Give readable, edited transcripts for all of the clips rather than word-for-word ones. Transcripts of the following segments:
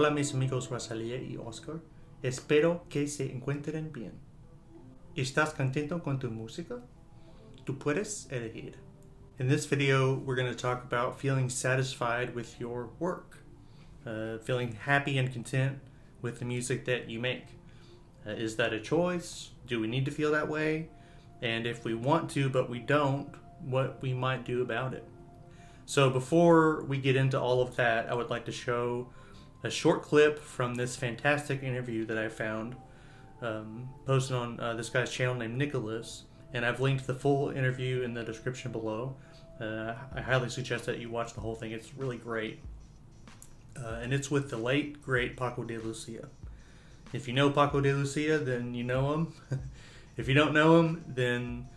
Hola mis amigos Rosalía y Oscar. Espero que se encuentren bien. ¿Estás contento con tu música? Tú puedes elegir. In this video, we're going to talk about feeling satisfied with your work. Feeling happy and content with the music that you make. Is that a choice? Do we need to feel that way? And if we want to, but we don't, what we might do about it. So before we get into all of that, I would like to show a short clip from this fantastic interview that I found posted on this guy's channel named Nicholas, and I've linked the full interview in the description below. I highly suggest that you watch the whole thing. It's really great. And it's with the late, great Paco de Lucia. If you know Paco de Lucia, then you know him. If you don't know him, then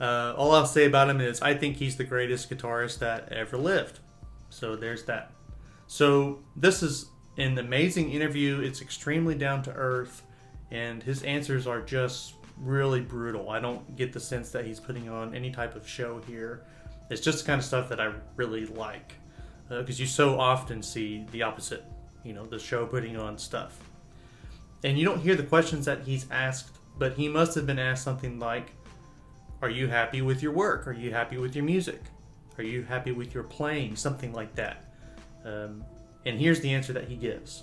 all I'll say about him is I think he's the greatest guitarist that ever lived. So there's that. So this is an amazing interview. It's extremely down to earth, and his answers are just really brutal. I don't get the sense that he's putting on any type of show here. It's just the kind of stuff that I really like, because you so often see the opposite, the show putting on stuff. And you don't hear the questions that he's asked, but he must have been asked something like, are you happy with your work? Are you happy with your music? Are you happy with your playing? Something like that. And here's the answer that he gives.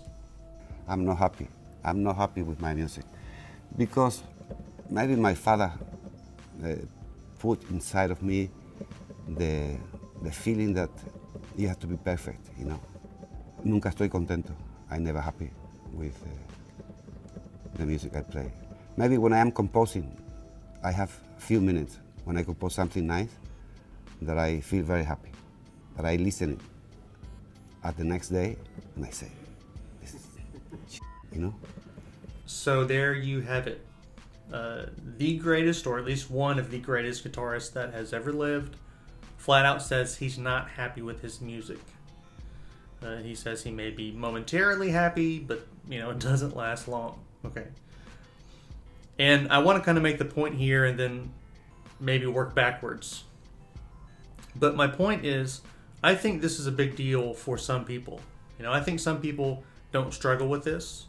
I'm not happy. I'm not happy with my music. Because maybe my father put inside of me the feeling that you have to be perfect, Nunca estoy contento. I'm never happy with the music I play. Maybe when I am composing, I have a few minutes when I compose something nice that I feel very happy, that I listen it at the next day and I say, this is So there you have it. The greatest, or at least one of the greatest guitarists that has ever lived, flat out says he's not happy with his music. He says he may be momentarily happy, but it doesn't last long. Okay. And I want to kind of make the point here and then maybe work backwards. But my point is, I think this is a big deal for some people. I think some people don't struggle with this,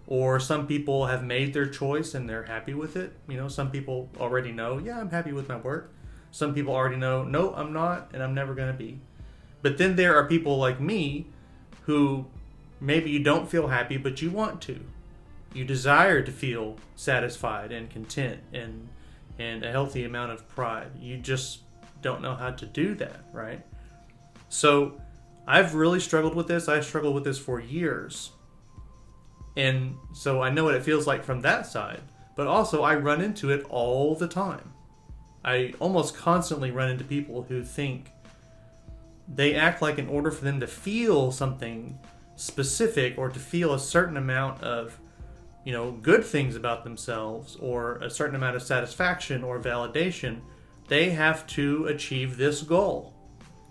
or some people have made their choice and they're happy with it. Some people already know, yeah, I'm happy with my work. Some people already know, no, I'm not, and I'm never going to be. But then there are people like me who maybe you don't feel happy, but you want to. You desire to feel satisfied and content and a healthy amount of pride. You just don't know how to do that, right? So I've really struggled with this. I've struggled with this for years. And so I know what it feels like from that side. But also I run into it all the time. I almost constantly run into people who think they act like in order for them to feel something specific or to feel a certain amount of good things about themselves or a certain amount of satisfaction or validation, they have to achieve this goal.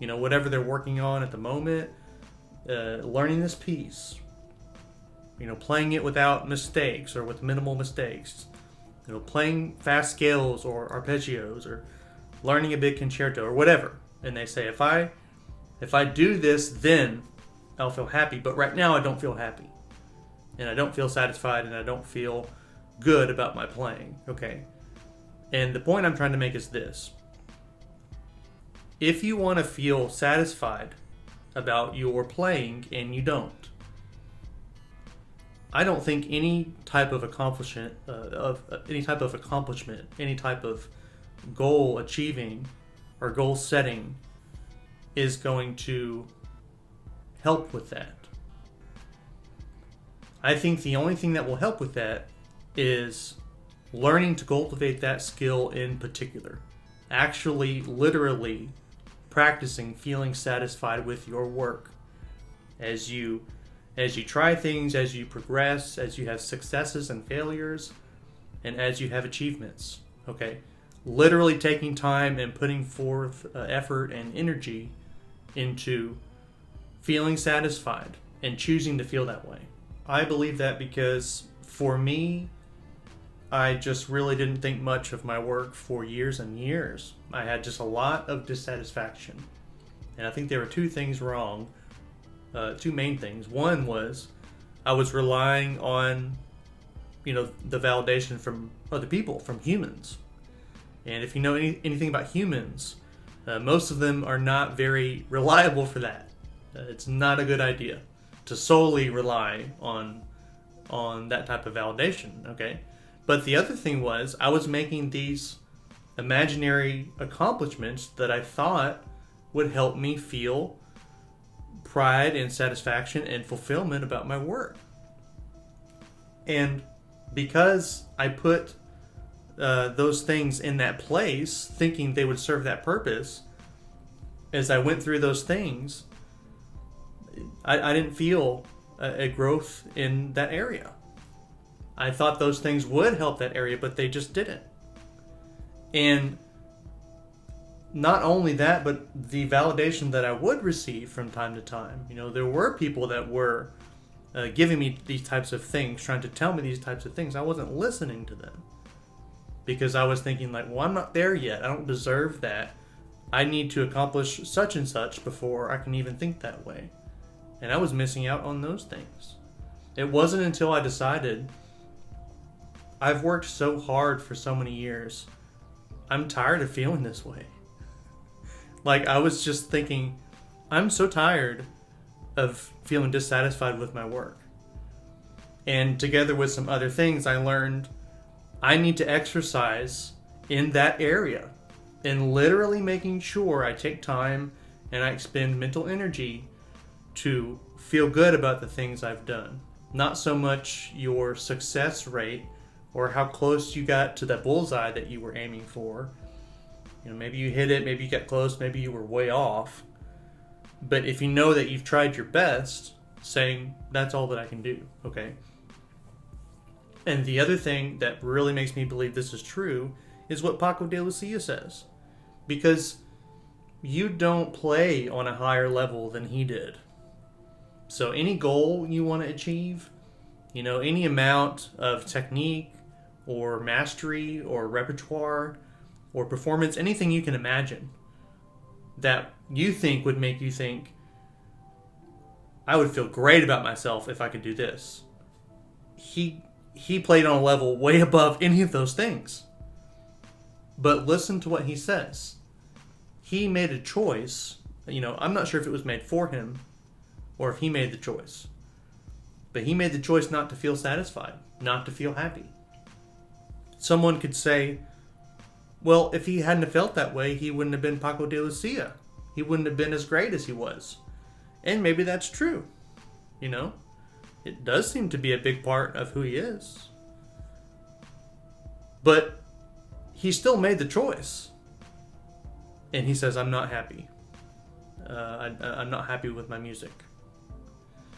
Whatever they're working on at the moment, learning this piece, playing it without mistakes or with minimal mistakes, playing fast scales or arpeggios or learning a big concerto or whatever. And they say, if I do this, then I'll feel happy. But right now I don't feel happy. And I don't feel satisfied, and I don't feel good about my playing. Okay. And the point I'm trying to make is this. If you want to feel satisfied about your playing and you don't, I don't think any type of accomplishment, any type of goal achieving or goal setting is going to help with that. I think the only thing that will help with that is learning to cultivate that skill in particular. Actually, literally practicing feeling satisfied with your work as you try things, as you progress, as you have successes and failures, and as you have achievements. Okay? Literally taking time and putting forth effort and energy into feeling satisfied and choosing to feel that way. I believe that because for me, I just really didn't think much of my work for years and years. I had just a lot of dissatisfaction. And I think there were two things wrong, two main things. One was I was relying on, the validation from other people, from humans. And if you know anything about humans, most of them are not very reliable for that. It's not a good idea to solely rely on that type of validation, okay? But the other thing was, I was making these imaginary accomplishments that I thought would help me feel pride and satisfaction and fulfillment about my work. And because I put those things in that place, thinking they would serve that purpose, as I went through those things, I didn't feel a growth in that area. I thought those things would help that area, but they just didn't. And not only that, but the validation that I would receive from time to time. There were people that were giving me these types of things, trying to tell me these types of things. I wasn't listening to them because I was thinking like, well, I'm not there yet. I don't deserve that. I need to accomplish such and such before I can even think that way. And I was missing out on those things. It wasn't until I decided, I've worked so hard for so many years, I'm tired of feeling this way. Like, I was just thinking, I'm so tired of feeling dissatisfied with my work. And together with some other things, I learned I need to exercise in that area, and literally making sure I take time and I expend mental energy to feel good about the things I've done. Not so much your success rate or how close you got to that bullseye that you were aiming for. Maybe you hit it, maybe you got close, maybe you were way off. But if you know that you've tried your best, saying, that's all that I can do, okay? And the other thing that really makes me believe this is true is what Paco de Lucia says. Because you don't play on a higher level than he did. So any goal you want to achieve, any amount of technique or mastery or repertoire or performance, anything you can imagine that you think would make you think, I would feel great about myself if I could do this. He played on a level way above any of those things. But listen to what he says. He made a choice. I'm not sure if it was made for him or if he made the choice. But he made the choice not to feel satisfied, not to feel happy. Someone could say, well, if he hadn't have felt that way, he wouldn't have been Paco de Lucia. He wouldn't have been as great as he was. And maybe that's true. It does seem to be a big part of who he is. But he still made the choice. And he says, I'm not happy. I'm not happy with my music.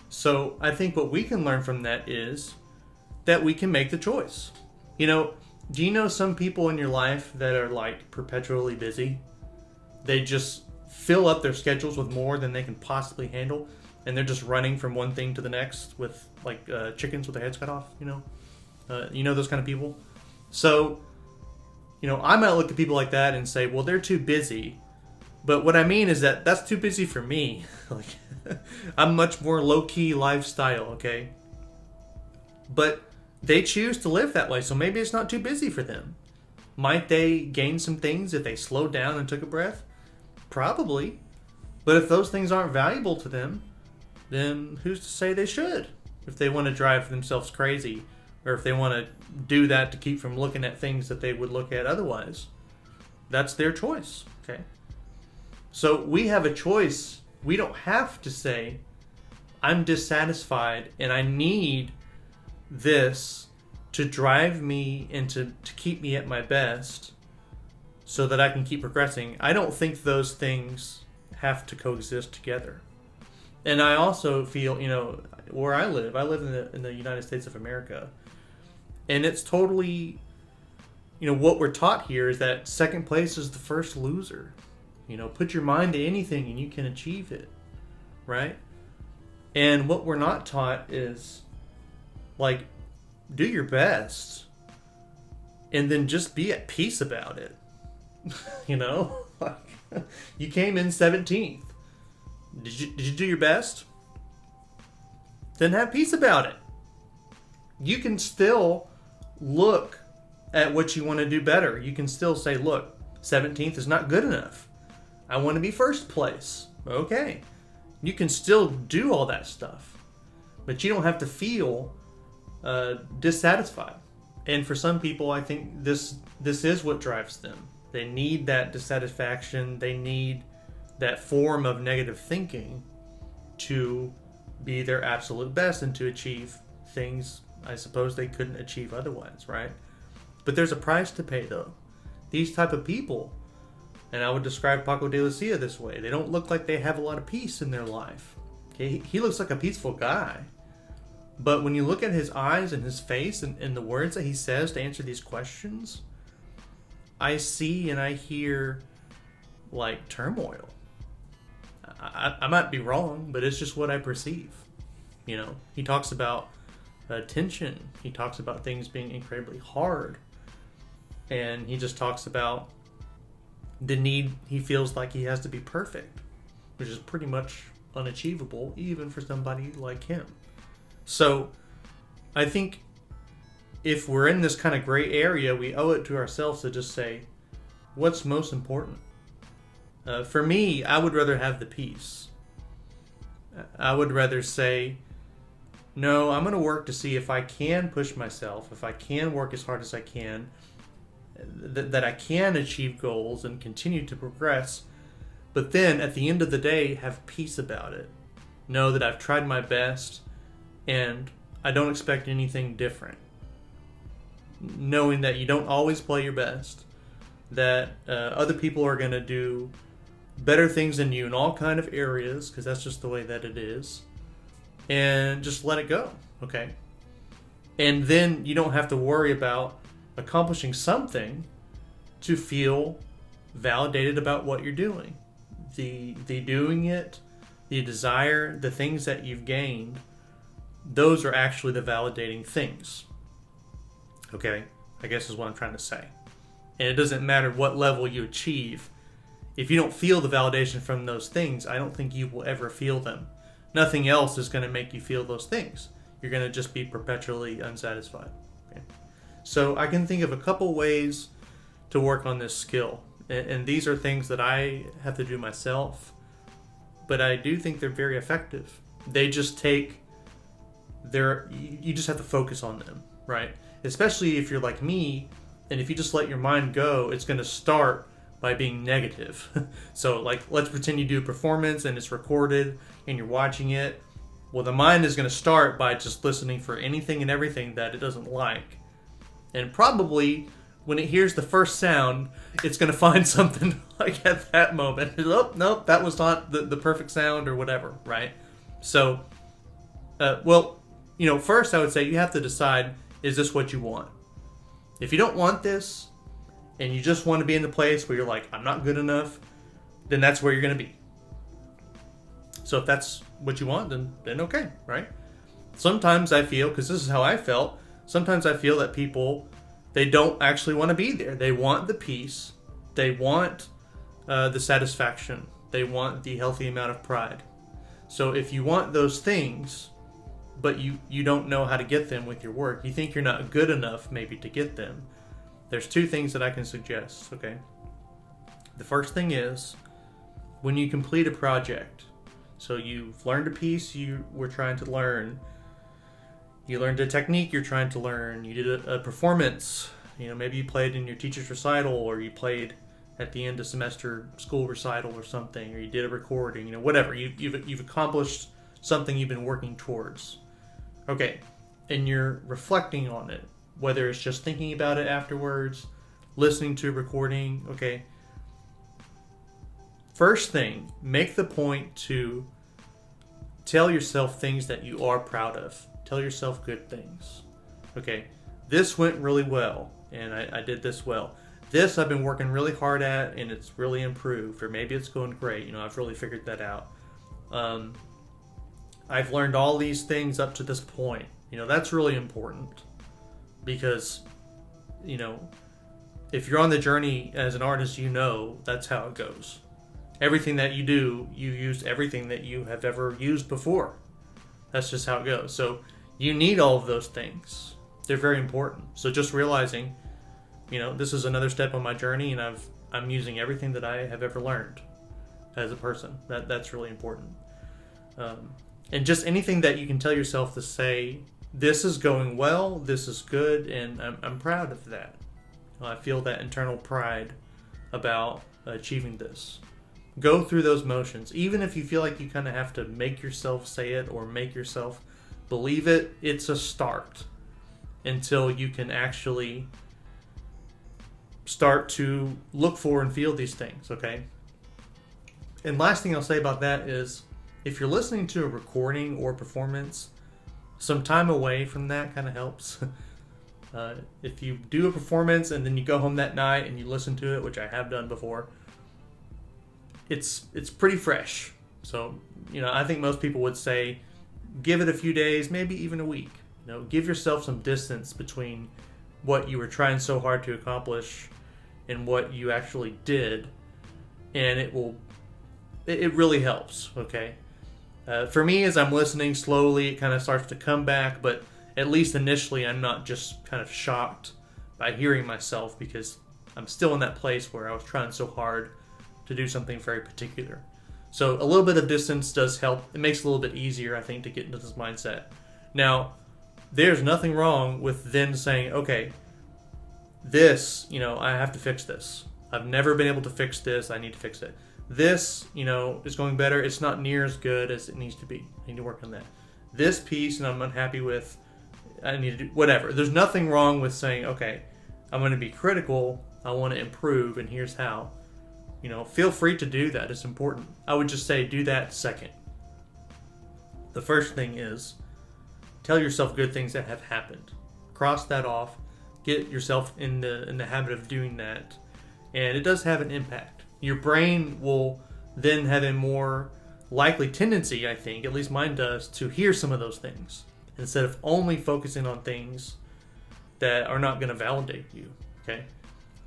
So I think what we can learn from that is that we can make the choice. Do you know some people in your life that are like perpetually busy? They just fill up their schedules with more than they can possibly handle, and they're just running from one thing to the next with like chickens with their heads cut off. Those kind of people. So, I might look at people like that and say, well, they're too busy. But what I mean is that that's too busy for me. Like, I'm much more low-key lifestyle, okay? But they choose to live that way, so maybe it's not too busy for them. Might they gain some things if they slowed down and took a breath? Probably. But if those things aren't valuable to them, then who's to say they should? If they want to drive themselves crazy, or if they want to do that to keep from looking at things that they would look at otherwise. That's their choice, okay? So we have a choice. We don't have to say, I'm dissatisfied and I need this to drive me and to keep me at my best so that I can keep progressing. I don't think those things have to coexist together. And I also feel, where I live in the United States of America, and it's totally, what we're taught here is that second place is the first loser. Put your mind to anything and you can achieve it, right? And what we're not taught is, like, do your best and then just be at peace about it. You came in 17th. Did you do your best? then have peace about it. You can still look at what you want to do better. You can still say, look, 17th is not good enough. I want to be first place. Okay. You can still do all that stuff. But you don't have to feel dissatisfied. And for some people, I think this is what drives them. They need that dissatisfaction. They need that form of negative thinking to be their absolute best and to achieve things I suppose they couldn't achieve otherwise, right? But there's a price to pay, though. These type of people, and I would describe Paco de Lucia this way, they don't look like they have a lot of peace in their life. Okay, he looks like a peaceful guy. But when you look at his eyes and his face and the words that he says to answer these questions, I see and I hear like turmoil. I might be wrong, but it's just what I perceive. You know, he talks about tension. He talks about things being incredibly hard. And he just talks about the need he feels like he has to be perfect, which is pretty much unachievable even for somebody like him. So I think if we're in this kind of gray area, we owe it to ourselves to just say, what's most important? For me, I would rather have the peace. I would rather say, no, I'm going to work to see if I can push myself, if I can work as hard as I can, that I can achieve goals and continue to progress, but then at the end of the day, have peace about it. Know that I've tried my best and I don't expect anything different. Knowing that you don't always play your best, that other people are going to do better things than you in all kind of areas, because that's just the way that it is, and just let it go, okay? And then you don't have to worry about accomplishing something to feel validated about what you're doing. The doing it, the desire, the things that you've gained, those are actually the validating things. Okay? I guess is what I'm trying to say. And it doesn't matter what level you achieve. If you don't feel the validation from those things, I don't think you will ever feel them. Nothing else is going to make you feel those things. You're going to just be perpetually unsatisfied. Okay? So I can think of a couple ways to work on this skill. And these are things that I have to do myself. But I do think they're very effective. They just take you just have to focus on them, right? Especially if you're like me, and if you just let your mind go, it's going to start by being negative. So like, let's pretend you do a performance and it's recorded and you're watching it. Well, the mind is going to start by just listening for anything and everything that it doesn't like. And probably when it hears the first sound, it's going to find something like at that moment. Oh, nope, that was not the perfect sound or whatever, right? So, first I would say you have to decide, is this what you want? If you don't want this, and you just want to be in the place where you're like, I'm not good enough, then that's where you're going to be. So if that's what you want, then okay, right? Sometimes I feel, because this is how I felt, sometimes I feel that people, they don't actually want to be there. They want the peace. They want the satisfaction. They want the healthy amount of pride. So if you want those things, but you don't know how to get them with your work, you think you're not good enough maybe to get them, there's two things that I can suggest, okay? The first thing is, when you complete a project, so you've learned a piece you were trying to learn, you learned a technique you're trying to learn, you did a performance, maybe you played in your teacher's recital, or you played at the end of semester school recital or something, or you did a recording, whatever, you've accomplished something you've been working towards. Okay, and you're reflecting on it, whether it's just thinking about it afterwards, listening to a recording, okay. First thing, make the point to tell yourself things that you are proud of. Tell yourself good things. Okay, this went really well, and I did this well. This I've been working really hard at, and it's really improved, or maybe it's going great. I've really figured that out. I've learned all these things up to this point. That's really important. Because, if you're on the journey as an artist, that's how it goes. Everything that you do, you use everything that you have ever used before. That's just how it goes. So you need all of those things. They're very important. So just realizing, this is another step on my journey, and I'm using everything that I have ever learned as a person. That's really important. And just anything that you can tell yourself to say, this is going well, this is good, and I'm proud of that. I feel that internal pride about achieving this. Go through those motions. Even if you feel like you kind of have to make yourself say it or make yourself believe it, it's a start until you can actually start to look for and feel these things, okay? And last thing I'll say about that is, if you're listening to a recording or performance, some time away from that kind of helps. If you do a performance and then you go home that night and you listen to it, which I have done before, it's pretty fresh. So, I think most people would say, give it a few days, maybe even a week. Give yourself some distance between what you were trying so hard to accomplish and what you actually did, and it really helps, okay? For me, as I'm listening slowly, it kind of starts to come back, but at least initially, I'm not just kind of shocked by hearing myself, because I'm still in that place where I was trying so hard to do something very particular. So a little bit of distance does help. It makes it a little bit easier, I think, to get into this mindset. Now, there's nothing wrong with then saying, okay, this, I have to fix this. I've never been able to fix this. I need to fix it. This, is going better. It's not near as good as it needs to be. I need to work on that. This piece, and I'm unhappy with, I need to do whatever. There's nothing wrong with saying, okay, I'm going to be critical. I want to improve, and here's how. Feel free to do that. It's important. I would just say do that second. The first thing is tell yourself good things that have happened. Cross that off. Get yourself in the habit of doing that. And it does have an impact. Your brain will then have a more likely tendency, I think, at least mine does, to hear some of those things instead of only focusing on things that are not going to validate you, okay?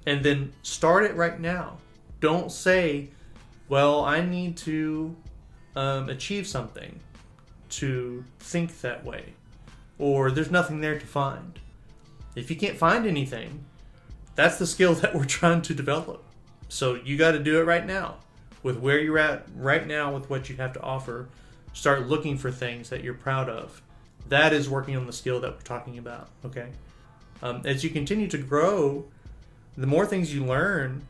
And then start it right now. Don't say, well, I need to achieve something to think that way, or there's nothing there to find. If you can't find anything, that's the skill that we're trying to develop. So you got to do it right now. With where you're at right now, with what you have to offer, start looking for things that you're proud of. That is working on the skill that we're talking about, okay? As you continue to grow, the more things you learn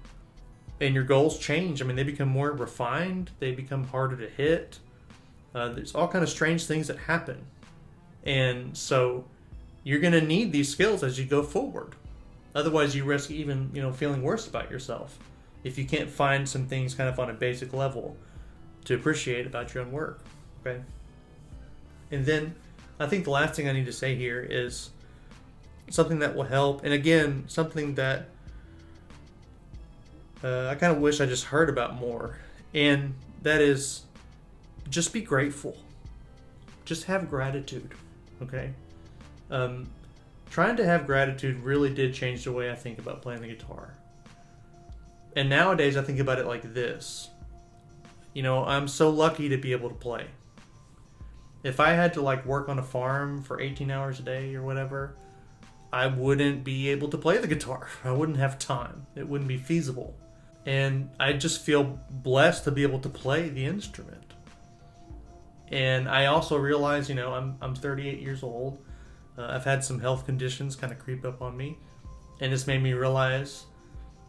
and your goals change. They become more refined. They become harder to hit. There's all kind of strange things that happen. And so you're going to need these skills as you go forward. Otherwise, you risk even, feeling worse about yourself if you can't find some things kind of on a basic level to appreciate about your own work, okay? And then I think the last thing I need to say here is something that will help, and again, something that I kind of wish I just heard about more, and that is just be grateful. Just have gratitude, okay? Trying to have gratitude really did change the way I think about playing the guitar. And nowadays I think about it like this. I'm so lucky to be able to play. If I had to work on a farm for 18 hours a day or whatever, I wouldn't be able to play the guitar. I wouldn't have time. It wouldn't be feasible. And I just feel blessed to be able to play the instrument. And I also realize, I'm 38 years old. I've had some health conditions kind of creep up on me. And it's made me realize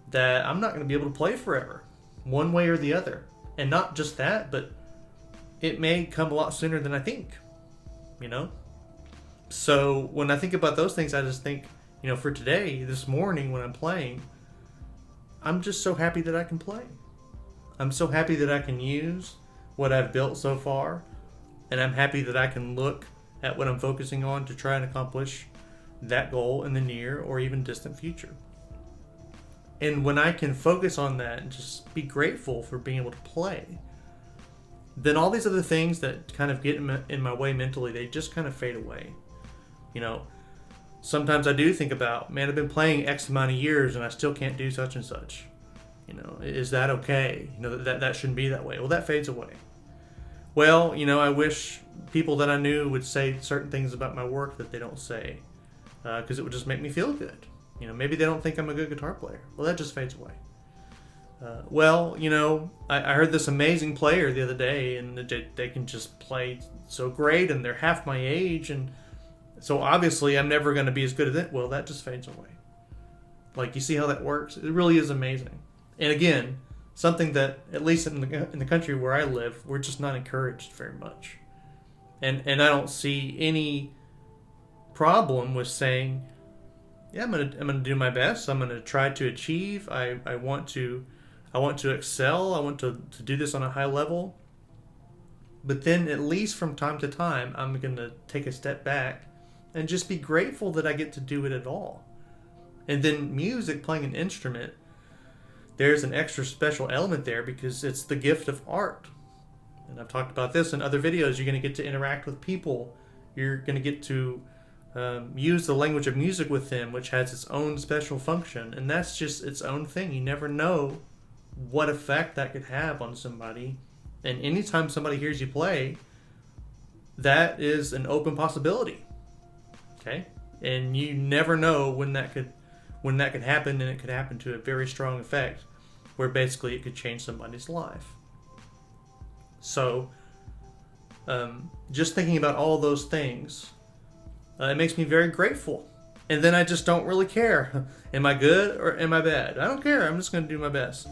that I'm not going to be able to play forever, one way or the other. And not just that, but it may come a lot sooner than I think, So when I think about those things, I just think, for today, this morning when I'm playing, I'm just so happy that I can play. I'm so happy that I can use what I've built so far. And I'm happy that I can look at what I'm focusing on to try and accomplish that goal in the near or even distant future. And when I can focus on that and just be grateful for being able to play, then all these other things that kind of get in my way mentally, they just kind of fade away. Sometimes I do think about, man, I've been playing X amount of years and I still can't do such and such. Is that okay? That shouldn't be that way. Well, that fades away. Well, I wish people that I knew would say certain things about my work that they don't say, because it would just make me feel good. Maybe they don't think I'm a good guitar player. Well, that just fades away. I heard this amazing player the other day, and they can just play so great, and they're half my age, and so obviously I'm never going to be as good as it. Well, that just fades away. Like, you see how that works? It really is amazing. And again, something that, at least in the country where I live, we're just not encouraged very much. And I don't see any problem with saying, yeah, I'm gonna do my best. I'm gonna try to achieve. I want to excel. I want to do this on a high level. But then, at least from time to time, I'm gonna take a step back and just be grateful that I get to do it at all. And then music, playing an instrument, there's an extra special element there because it's the gift of art. And I've talked about this in other videos. You're going to get to interact with people. You're going to get to use the language of music with them, which has its own special function. And that's just its own thing. You never know what effect that could have on somebody. And anytime somebody hears you play, that is an open possibility. Okay? And you never know when that could happen, and it could happen to a very strong effect where basically it could change somebody's life. So, just thinking about all those things, it makes me very grateful. And then I just don't really care. Am I good or am I bad? I don't care. I'm just going to do my best.